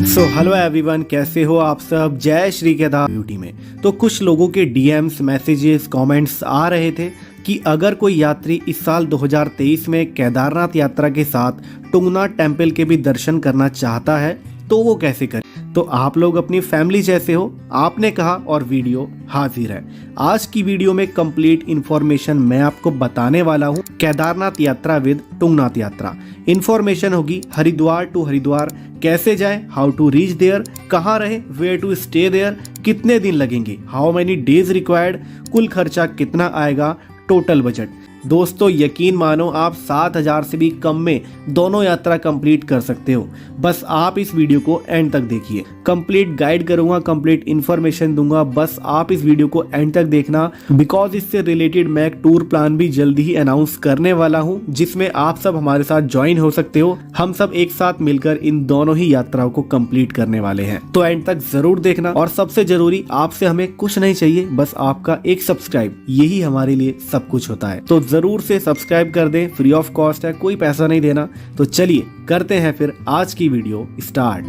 Hello everyone, कैसे हो आप सब। जय श्री केदार ब्यूटी में तो कुछ लोगों के डीएम्स, मैसेजेस, कमेंट्स आ रहे थे कि अगर कोई यात्री इस साल 2023 में केदारनाथ यात्रा के साथ तुंगनाथ टेम्पल के भी दर्शन करना चाहता है तो वो कैसे करे। तो आप लोग अपनी फैमिली जैसे हो, आपने कहा और वीडियो हाजिर है। आज की वीडियो में कंप्लीट इन्फॉर्मेशन मैं आपको बताने वाला हूँ केदारनाथ यात्रा विद तुंगनाथ यात्रा। इन्फॉर्मेशन होगी हरिद्वार टू हरिद्वार कैसे जाएं, हाउ टू रीच देयर, कहाँ रहे, वेयर टू स्टे देयर, कितने दिन लगेंगे, हाउ मेनी डेज रिक्वायर्ड, कुल खर्चा कितना आएगा, टोटल बजट। दोस्तों यकीन मानो आप 7,000 से भी कम में दोनों यात्रा कंप्लीट कर सकते हो। बस आप इस वीडियो को एंड तक देखिए। कंप्लीट गाइड करूंगा, कंप्लीट इन्फॉर्मेशन दूंगा, बस आप इस वीडियो को एंड तक देखना। बिकॉज इससे रिलेटेड मैं एक टूर प्लान भी जल्दी ही अनाउंस करने वाला हूं जिसमें आप सब हमारे साथ ज्वाइन हो सकते हो। हम सब एक साथ मिलकर इन दोनों ही यात्राओं को कंप्लीट करने वाले हैं, तो एंड तक जरूर देखना। और सबसे जरूरी, आपसे हमें कुछ नहीं चाहिए, बस आपका एक सब्सक्राइब, यही हमारे लिए सब कुछ होता है। तो जरूर से सब्सक्राइब कर दें, फ्री ऑफ कॉस्ट है, कोई पैसा नहीं देना। तो चलिए करते हैं फिर आज की वीडियो स्टार्ट।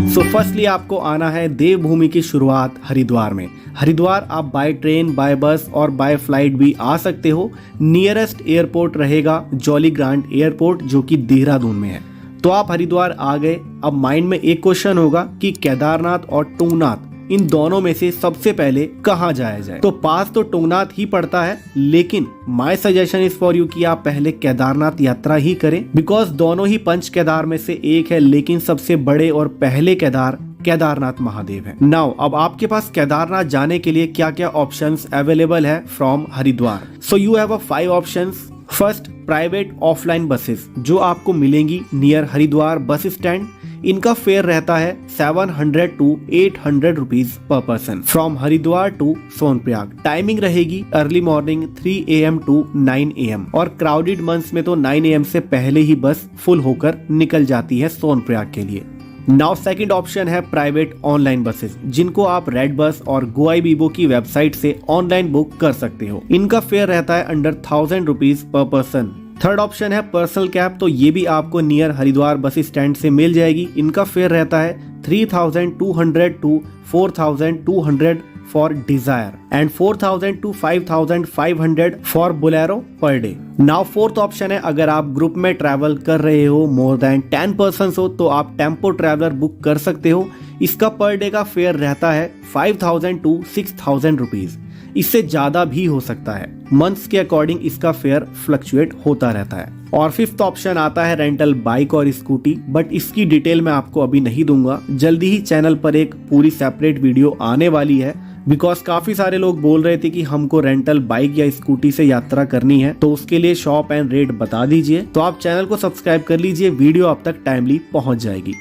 सो फर्स्टली आपको आना है देवभूमि की शुरुआत हरिद्वार में। हरिद्वार आप बाय ट्रेन, बाय बस और बाय फ्लाइट भी आ सकते हो। नियरेस्ट एयरपोर्ट रहेगा जॉली ग्रांट एयरपोर्ट जो कि देहरादून में है। तो आप हरिद्वार आ गए। अब माइंड में एक क्वेश्चन होगा कि केदारनाथ और तुंगनाथ इन दोनों में से सबसे पहले कहाँ जाया जाए। तो पास तो तुंगनाथ ही पड़ता है, लेकिन my suggestion is for you कि आप पहले केदारनाथ यात्रा ही करें। बिकॉज दोनों ही पंच केदार में से एक है, लेकिन सबसे बड़े और पहले केदार केदारनाथ महादेव है। नाउ अब आपके पास केदारनाथ जाने के लिए क्या क्या ऑप्शंस अवेलेबल है from Haridwar. So you have 5 options. First, private offline buses जो आपको मिलेंगी नियर हरिद्वार बस स्टैंड। इनका फेयर रहता है 700 to 800 rupees per person from Haridwar to Sonprayag. Timing रहेगी early morning 3 AM to 9 AM और क्राउडेड मंथ्स में तो 9 AM से पहले ही बस फुल होकर निकल जाती है सोनप्रयाग के लिए। नाउ सेकंड ऑप्शन है प्राइवेट ऑनलाइन बसेस जिनको आप रेड बस और गोआईबीबो की वेबसाइट से ऑनलाइन बुक कर सकते हो। इनका फेयर रहता है under 1000 rupees per person. Third option है पर्सनल कैब, तो ये भी आपको नियर हरिद्वार बस स्टैंड से मिल जाएगी। इनका फेयर रहता है 3200 to 4200 for Dzire and 4000 to 5500 for Bolero per day. Now fourth option है अगर आप ग्रुप में ट्रैवल कर रहे हो, मोर देन 10 पर्सन हो, तो आप टेम्पो ट्रैवलर बुक कर सकते हो। इसका पर डे का फेयर रहता है 5000 टू 6000 रुपीज। इससे ज्यादा भी हो सकता है, मंथ्स के अकॉर्डिंग इसका फेयर फ्लक्चुएट होता रहता है। और फिफ्थ ऑप्शन आता है रेंटल बाइक और स्कूटी, बट इसकी डिटेल मैं आपको अभी नहीं दूंगा। जल्दी ही चैनल पर एक पूरी सेपरेट वीडियो आने वाली है। बिकॉज काफी सारे लोग बोल रहे थे कि हमको रेंटल बाइक या स्कूटी से यात्रा करनी है, तो उसके लिए शॉप एंड रेट बता दीजिए। तो आप चैनल को सब्सक्राइब कर लीजिए, वीडियो अब तक टाइमली पहुंच जाएगी।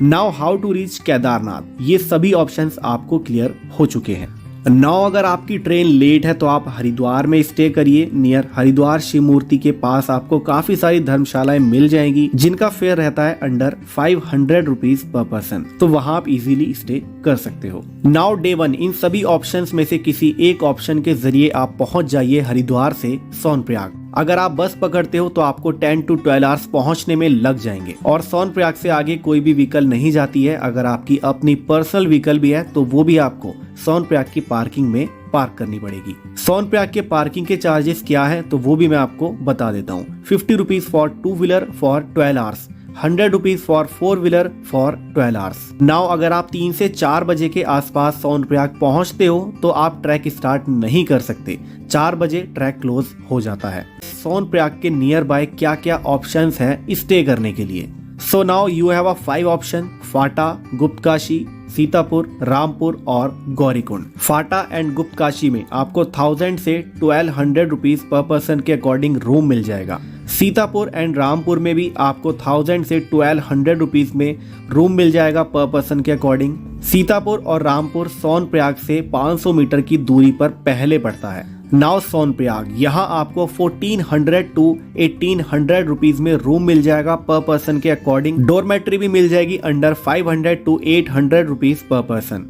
Now how to reach Kedarnath, ये सभी ऑप्शंस आपको क्लियर हो चुके हैं। नाउ अगर आपकी ट्रेन लेट है तो आप हरिद्वार में स्टे करिए। नियर हरिद्वार शिव मूर्ति के पास आपको काफी सारी धर्मशालाएं मिल जाएंगी जिनका फेयर रहता है अंडर 500 रुपीज पर पर्सन, तो वहां आप इजीली स्टे कर सकते हो। नाउ डे 1 इन सभी ऑप्शंस में से किसी एक ऑप्शन के जरिए आप पहुंच जाइए हरिद्वार से सोनप्रयाग। अगर आप बस पकड़ते हो तो आपको 10 टू 12 आवर्स पहुंचने में लग जाएंगे और सोनप्रयाग से आगे कोई भी व्हीकल नहीं जाती है। अगर आपकी अपनी पर्सनल व्हीकल भी है तो वो भी आपको सोनप्रयाग की पार्किंग में पार्क करनी पड़ेगी। सोनप्रयाग के पार्किंग के चार्जेस क्या है तो वो भी मैं आपको बता देता हूँ। 50 rupees for 2 wheeler for 12 hours, 100 rupees for 4 wheeler for 12 hours. Now अगर आप 3 से 4 बजे के आसपास सोनप्रयाग पहुंचते हो तो आप ट्रैक स्टार्ट नहीं कर सकते, 4 बजे ट्रैक क्लोज हो जाता है। सोनप्रयाग के नियर बाय क्या क्या ऑप्शंस हैं स्टे करने के लिए। So now you have 5 option, Phata, Guptkashi, Sitapur, Rampur और गौरीकुंड। फाटा एंड गुप्तकाशी में आपको 1000 से 1200 रुपीज पर पर्सन के अकॉर्डिंग रूम मिल जाएगा। सीतापुर एंड रामपुर में भी आपको 1000 से 1200 रुपीज में रूम मिल जाएगा पर पर्सन के अकॉर्डिंग। सीतापुर और रामपुर सोनप्रयाग से 500 मीटर की दूरी पर पहले पड़ता है। नाउ सोनप्रयाग, यहाँ आपको 1400 टू 1800 रुपीज में रूम मिल जाएगा पर पर्सन के अकॉर्डिंग। डोरमेट्री भी मिल जाएगी under 500 to 800 rupees per person.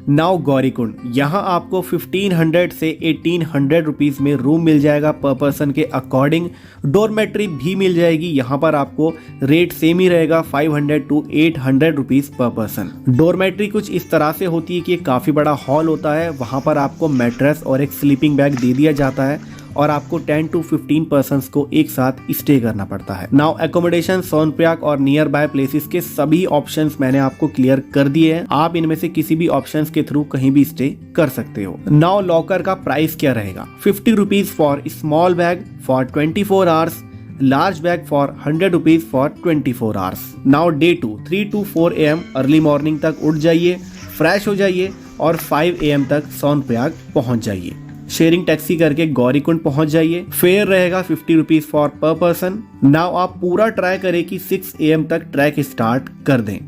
Now Gaurikund, यहाँ आपको 1500 से 1800 रुपीज में रूम मिल जाएगा पर पर्सन के अकॉर्डिंग। डोरमेट्री भी मिल जाएगी, यहाँ पर आपको रेट सेम ही रहेगा 500 to 800 rupees per person. Dormitory कुछ इस तरह से होती है कि काफी बड़ा हॉल होता है, वहां पर आपको मैट्रेस और एक स्लीपिंग बैग दे दिया जाता है और आपको 10 टू 15 पर्सन्स को एक साथ स्टे करना पड़ता है। नाउ एकोमोडेशन सोनप्रयाग और नियर बाय प्लेसेस के सभी ऑप्शंस मैंने आपको क्लियर कर दिए हैं, आप इनमें से किसी भी ऑप्शंस के थ्रू कहीं भी स्टे कर सकते हो। नाउ लॉकर का प्राइस क्या रहेगा? 50 rupees for small bag for 24 hours, large bag for 100 rupees for 24 hours. Now day 2 3 to 4 AM early morning तक उठ जाइए, फ्रेश हो जाइए और 5 AM तक सोनप्रयाग पहुंच जाइए। शेयरिंग टैक्सी करके गौरीकुंड पहुंच जाइए। फेयर रहेगा 50 रुपीज फॉर पर पर्सन। नाउ आप पूरा ट्राई करें कि 6 AM तक ट्रैक स्टार्ट कर दें।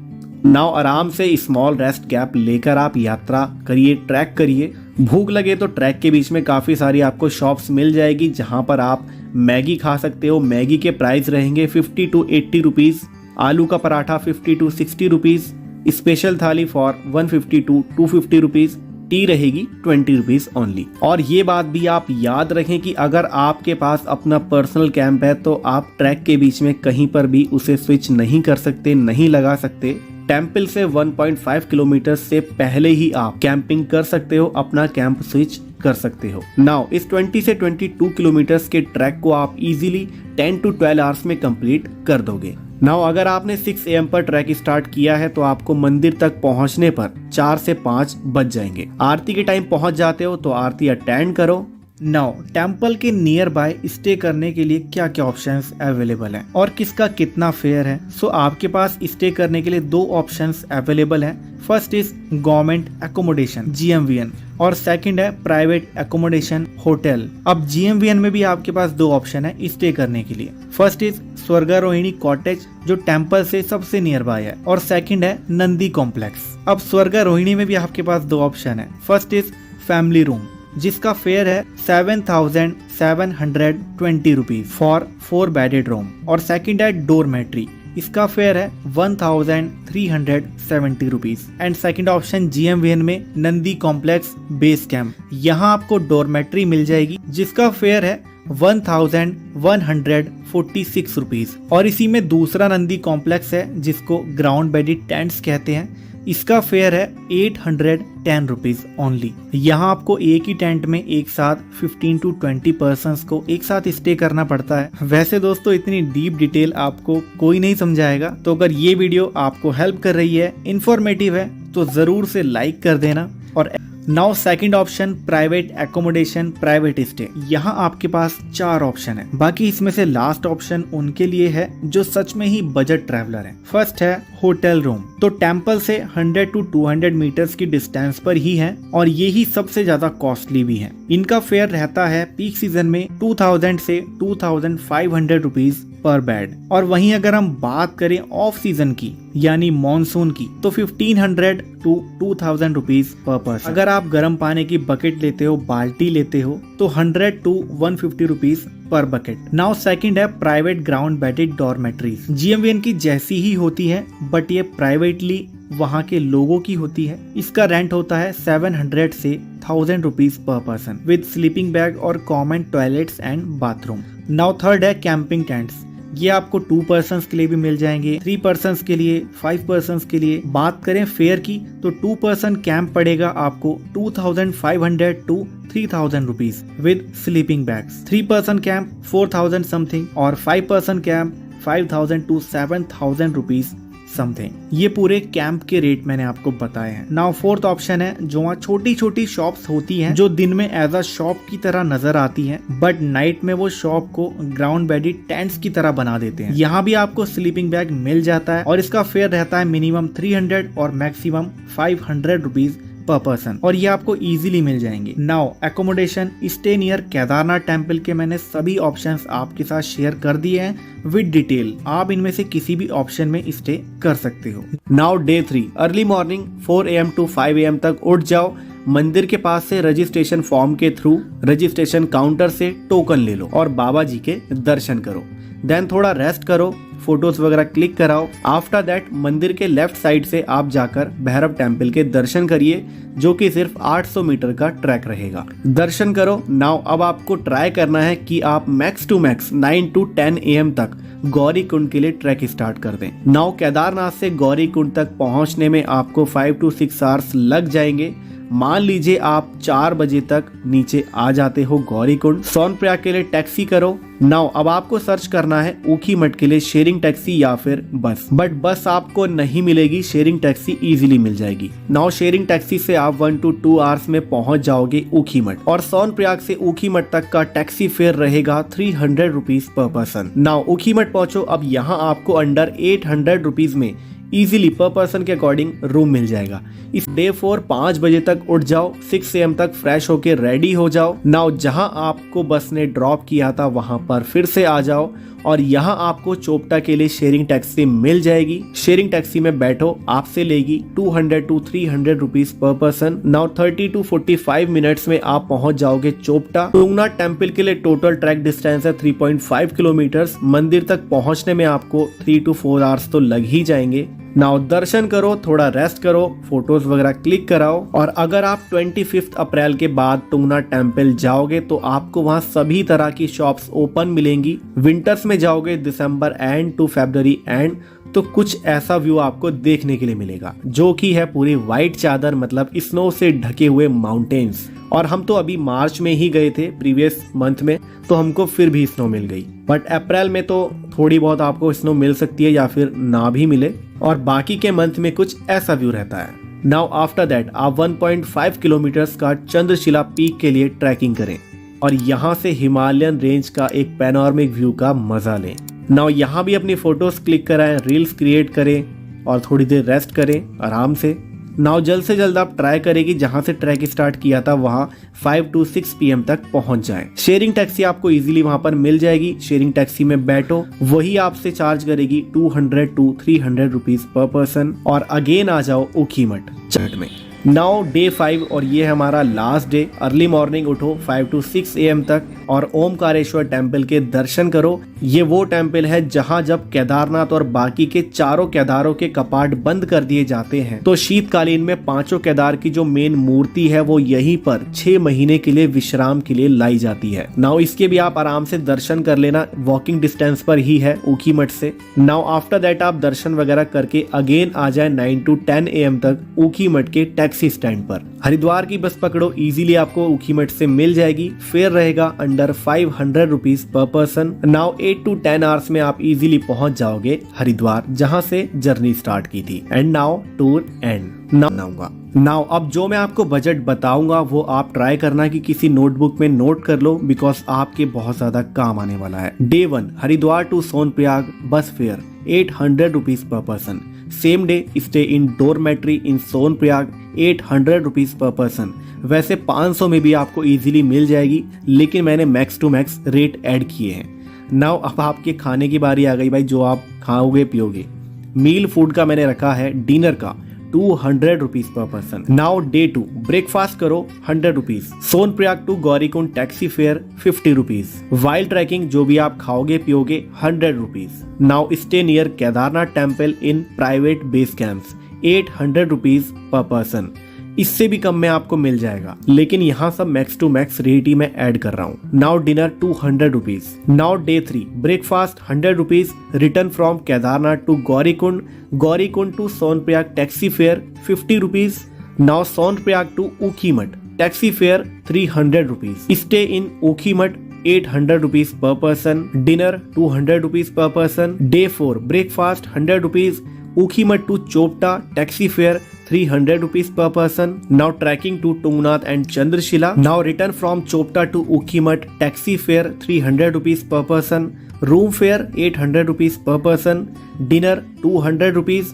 नाउ आराम से स्मॉल रेस्ट गैप लेकर आप यात्रा करिए, ट्रैक करिए। भूख लगे तो ट्रैक के बीच में काफी सारी आपको शॉप्स मिल जाएगी जहां पर आप मैगी खा सकते हो। मैगी के प्राइस रहेंगे 50 टू 80 रुपीज, आलू का पराठा 50 टू 60 रुपीज, स्पेशल थाली फॉर 150 टू 250 रुपीज, टी रहेगी 20 रुपीज ओनली। और ये बात भी आप याद रखें कि अगर आपके पास अपना पर्सनल कैंप है तो आप ट्रैक के बीच में कहीं पर भी उसे स्विच नहीं कर सकते, नहीं लगा सकते। टेम्पल से 1.5 किलोमीटर से पहले ही आप कैंपिंग कर सकते हो, अपना कैंप स्विच कर सकते हो। नाउ इस 20 से 22 किलोमीटर के ट्रैक को आप इजीली 10 टू 12 आवर्स में कंप्लीट कर दोगे। नाउ अगर आपने 6 AM पर ट्रैक स्टार्ट किया है तो आपको मंदिर तक पहुंचने पर 4 से 5 बज जाएंगे। आरती के टाइम पहुंच जाते हो तो आरती अटेंड करो। नाउ टेम्पल के नियर बाय स्टे करने के लिए क्या क्या ऑप्शंस अवेलेबल हैं और किसका कितना फेयर है? सो आपके पास स्टे करने के लिए 2 ऑप्शंस अवेलेबल हैं। First is government accommodation GMVN और सेकंड है प्राइवेट एकोमोडेशन होटल। अब GMVN में भी आपके पास 2 ऑप्शन है स्टे करने के लिए। फर्स्ट इज स्वर्गारोहिणी कॉटेज जो टेम्पल से सबसे नियर बाय है और सेकंड है नंदी कॉम्प्लेक्स। अब स्वर्गारोहिणी में भी आपके पास 2 ऑप्शन है। फर्स्ट इज फैमिली रूम जिसका फेयर है 7,720 रुपीज फॉर 4 बेडेड रूम और सेकंड है डोरमेट्री, इसका फेयर है 1,370 rupees. And second option GMVN में नंदी कॉम्प्लेक्स बेस कैंप, यहाँ आपको डोरमेट्री मिल जाएगी जिसका फेयर है 1,146 रुपीज। और इसी में दूसरा नंदी कॉम्प्लेक्स है जिसको ग्राउंड बेडेड टेंट्स कहते हैं, इसका फेयर है 810 रुपीज ओनली। यहाँ आपको एक ही टेंट में एक साथ 15 टू 20 पर्सन्स को एक साथ स्टे करना पड़ता है। वैसे दोस्तों इतनी डीप डिटेल आपको कोई नहीं समझाएगा, तो अगर ये वीडियो आपको हेल्प कर रही है, इंफॉर्मेटिव है, तो जरूर से लाइक कर देना। और now second option private accommodation private stay, यहाँ आपके पास 4 ऑप्शन है। बाकी इसमें से लास्ट ऑप्शन उनके लिए है जो सच में ही बजट ट्रैवलर है। फर्स्ट है होटल रूम, तो टेम्पल से 100 टू 200 मीटर्स की डिस्टेंस पर ही है और ये ही सबसे ज्यादा कॉस्टली भी है। इनका फेयर रहता है पीक सीजन में 2000 से 2500 रुपीज पर बेड। और वहीं अगर हम बात करें ऑफ सीजन की यानी मॉनसून की तो 1500 टू 2000 रुपीज पर पर्सन। अगर आप गर्म पानी की बकेट लेते हो, बाल्टी लेते हो, तो 100 to 150 rupees per bucket. Now second है private ground bedded dormitories, GMVN की जैसी ही होती है बट ये प्राइवेटली वहाँ के लोगों की होती है। इसका रेंट होता है 700 से 1000 rupees per person with sleeping bag और common toilets and bathroom. Now third है कैंपिंग टेंट्स, ये आपको 2 पर्सन्स के लिए भी मिल जाएंगे, 3 पर्सन्स के लिए, 5 पर्सन्स के लिए। बात करें फेयर की तो 2 पर्सन कैंप पड़ेगा आपको 2500 to 3000 rupees with sleeping bags. 3 person camp 4000 something और 5 person camp 5000 to 7000 rupees something. ये पूरे कैंप के रेट मैंने आपको बताए हैं। नाउ फोर्थ ऑप्शन है जो वहाँ छोटी छोटी शॉप्स होती हैं जो दिन में एज अ शॉप की तरह नजर आती हैं बट नाइट में वो शॉप को ग्राउंड बेडेड टेंट्स की तरह बना देते हैं। यहाँ भी आपको स्लीपिंग बैग मिल जाता है और इसका फेयर रहता है मिनिमम 300 और मैक्सिमम 500 रुपीज पर पर्सन और ये आपको इजीली मिल जाएंगे। Now accommodation stay near Kedarnath temple के मैंने सभी ऑप्शंस आपके साथ शेयर कर दिए हैं विद डिटेल, आप इनमें से किसी भी ऑप्शन में स्टे कर सकते हो। Now day 3 early morning 4 AM to 5 AM तक उठ जाओ, मंदिर के पास से रजिस्ट्रेशन फॉर्म के थ्रू रजिस्ट्रेशन काउंटर से टोकन ले लो और बाबा जी के दर्शन करो। देन थोड़ा रेस्ट करो, फोटोज वगैरह क्लिक कराओ। आफ्टर दैट मंदिर के लेफ्ट साइड से आप जाकर भैरव टेम्पल के दर्शन करिए, जो कि सिर्फ 800 मीटर का ट्रैक रहेगा। दर्शन करो। नाउ अब आपको ट्राई करना है कि आप max to max 9 to 10 AM तक गौरी कुंड के लिए ट्रैक स्टार्ट कर दें। नाउ केदारनाथ से गौरी कुंड तक पहुंचने में आपको 5 to 6 आवर्स लग जाएंगे। मान लीजिए आप 4 बजे तक नीचे आ जाते हो गौरी कुंड। सोनप्रयाग के लिए टैक्सी करो। नाउ अब आपको सर्च करना है ऊखीमठ के लिए शेयरिंग टैक्सी या फिर बस, बट बस आपको नहीं मिलेगी, शेयरिंग टैक्सी इजीली मिल जाएगी। नाउ शेयरिंग टैक्सी से आप 1 to 2 आवर्स में पहुंच जाओगे ऊखीमठ और सोनप्रयाग से ऊखीमठ तक का टैक्सी फेयर रहेगा 300 rupees per person. Now Ukhimath पहुंचो। अब यहाँ आपको अंडर 800 रुपीज में इजीली पर पर्सन के अकॉर्डिंग रूम मिल जाएगा। इस डे 4 5 बजे तक उठ जाओ, 6 AM तक फ्रेश होके रेडी हो जाओ। नाउ जहां आपको बस ने ड्रॉप किया था वहां पर फिर से आ जाओ और यहाँ आपको चोपटा के लिए शेयरिंग टैक्सी मिल जाएगी। शेयरिंग टैक्सी में बैठो, आपसे लेगी 200 to 300 rupees per person. Now 30 to 45 minutes में आप पहुंच जाओगे चोपटा। तुंगनाथ टेम्पल के लिए टोटल ट्रैक डिस्टेंस है 3.5 किलोमीटर। मंदिर तक पहुंचने में आपको 3 to 4 आवर्स तो लग ही जाएंगे। नाउ दर्शन करो, थोड़ा रेस्ट करो, फोटोज वगैरह क्लिक कराओ। और अगर आप 25 अप्रैल के बाद तुंगनाथ टेम्पल जाओगे तो आपको वहाँ सभी तरह की शॉप्स ओपन मिलेंगी। विंटर्स में जाओगे दिसंबर एंड टू फरवरी एंड, तो कुछ ऐसा व्यू आपको देखने के लिए मिलेगा, जो कि है पूरी व्हाइट चादर, मतलब स्नो से ढके हुए माउंटेन्स। और हम तो अभी मार्च में ही गए थे प्रीवियस मंथ में, तो हमको फिर भी स्नो मिल गई। बट अप्रैल में तो थोड़ी बहुत आपको स्नो मिल सकती है या फिर ना भी मिले, और बाकी के मंथ में कुछ ऐसा व्यू रहता है। नाउ आफ्टर दैट आप 1.5 किलोमीटर्स का चंद्रशिला पीक के लिए ट्रैकिंग करें और यहाँ से हिमालयन रेंज का एक पैनोरामिक व्यू का मजा लें। नाउ यहाँ भी अपनी फोटोज क्लिक कराएं, रील्स क्रिएट करें और थोड़ी देर रेस्ट करें आराम से। नाउ जल्द से जल्द आप ट्राई करें कि जहाँ से ट्रैक स्टार्ट किया था वहाँ 5 to 6 PM तक पहुँच जाएं। शेयरिंग टैक्सी आपको इजीली वहाँ पर मिल जाएगी। शेयरिंग टैक्सी में बैठो, वही आपसे चार्ज करेगी 200 to 300 रुपीज पर पर्सन और अगेन आ जाओ ऊखीमठ चट में। नाउ डे 5 और ये हमारा लास्ट डे। अर्ली मॉर्निंग उठो 5 to 6 AM तक और ओमकारेश्वर टेम्पल के दर्शन करो। ये वो टेम्पल है जहाँ जब केदारनाथ और बाकी के चारों केदारों के कपाट बंद कर दिए जाते हैं तो शीतकालीन में पांचों केदार की जो मेन मूर्ति है वो यहीं पर 6 महीने के लिए विश्राम के लिए लाई जाती है। नाउ इसके भी आप आराम से दर्शन कर लेना, वॉकिंग डिस्टेंस पर ही है ऊखीमठ से। नाउ आफ्टर दैट आप दर्शन वगैरह करके अगेन आ जाए 9 to 10 AM तक ऊखीमठ के टैक्सी स्टैंड पर। हरिद्वार की बस पकड़ो, इजीली आपको ऊखीमठ से मिल जाएगी। फेयर रहेगा under 500 rupees per person. Now 8 to 10 hours में आप इजीली पहुंच जाओगे हरिद्वार, जहां से जर्नी स्टार्ट की थी। And now tour and now अब जो मैं आपको बजट बताऊंगा वो आप ट्राई करना कि किसी नोटबुक में नोट कर लो, बिकॉज आपके बहुत ज्यादा काम आने वाला है। Day 1 Haridwar to Sonprayag bus fare 800 rupees per person. Same day stay in dormitory in Sonprayag 800 rupees per person. वैसे 500 में भी आपको इजीली मिल जाएगी, लेकिन मैंने max to max rate add किए हैं। नाउ अब आपके खाने की बारी आ गई भाई, जो आप खाओगे पियोगे। मील फूड का मैंने रखा है डिनर का 200 rupees per person. Now day 2 breakfast करो 100 rupees. Sonprayag to Gaurikund taxi fare 50 rupees. Wild trekking जो भी आप खाओगे पियोगे 100 rupees. Now stay near Kedarnath temple in private base camps 800 rupees per person. इससे भी कम में आपको मिल जाएगा, लेकिन यहाँ सब मैक्स टू मैक्स रेट ही मैं ऐड कर रहा हूँ। Now dinner 200 rupees. Now day 3 breakfast 100 rupees. Return from Kedarnath to Gaurikund, Gaurikund to Sonprayag taxi fare 50 rupees. Now Sonprayag to Ukhimath taxi fare 300 rupees. Stay in Ukhimath 800 rupees per person. Dinner 200 rupees per person. Day 4 breakfast 100 rupees. Ukhimath to Chopta taxi fare 300 rupees per person. Now trekking to Tungnath and Chandrashila. Now return from Chopta to Ukhimat. Taxi fare 300 rupees per person. Room fare 800 rupees per person. Dinner 200 rupees.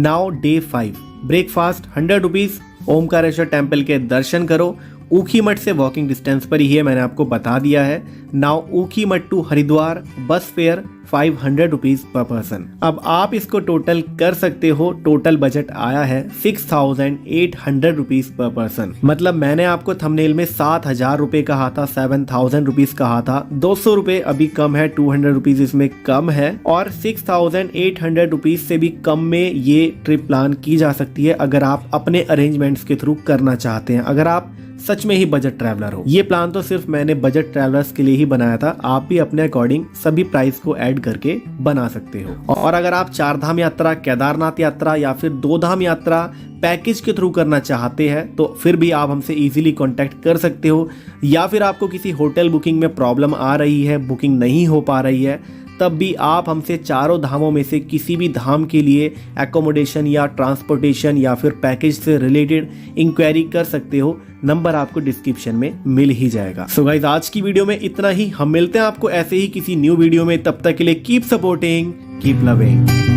Now day 5. Breakfast 100 rupees. Omkareshwar temple के दर्शन करो। ऊखीमठ से walking distance पर ही है, मैंने आपको बता दिया है। नाउ ऊखीमठ टू हरिद्वार बस फेयर 500 रुपीज पर पर्सन। अब आप इसको टोटल कर सकते हो, टोटल बजट आया है 6800 रुपीज पर पर्सन। मतलब मैंने आपको थंबनेल में 7000 रुपए कहा था, 7000 रुपीज कहा था, 200 रुपए अभी कम है, 200 रुपीज इसमें कम है, और 6800 रुपीज से भी कम में ये ट्रिप प्लान की जा सकती है अगर आप अपने अरेंजमेंट्स के थ्रू करना चाहते हैं, अगर आप सच में ही बजट ट्रैवलर हो। ये प्लान तो सिर्फ मैंने बजट ट्रैवलर्स के लिए ही बनाया था, आप भी अपने अकॉर्डिंग सभी प्राइस को ऐड करके बना सकते हो। और अगर आप 4 धाम यात्रा, केदारनाथ यात्रा या फिर 2 धाम यात्रा पैकेज के थ्रू करना चाहते हैं तो फिर भी आप हमसे इजीली कांटेक्ट कर सकते हो। या फिर आपको किसी होटल बुकिंग में प्रॉब्लम आ रही है, बुकिंग नहीं हो पा रही है, तब भी आप हमसे चारों धामों में से किसी भी धाम के लिए एकोमोडेशन या ट्रांसपोर्टेशन या फिर पैकेज से रिलेटेड इंक्वायरी कर सकते हो। नंबर आपको डिस्क्रिप्शन में मिल ही जाएगा। सो गाइस, आज की वीडियो में इतना ही। हम मिलते हैं आपको ऐसे ही किसी न्यू वीडियो में। तब तक के लिए कीप सपोर्टिंग, कीप लविंग।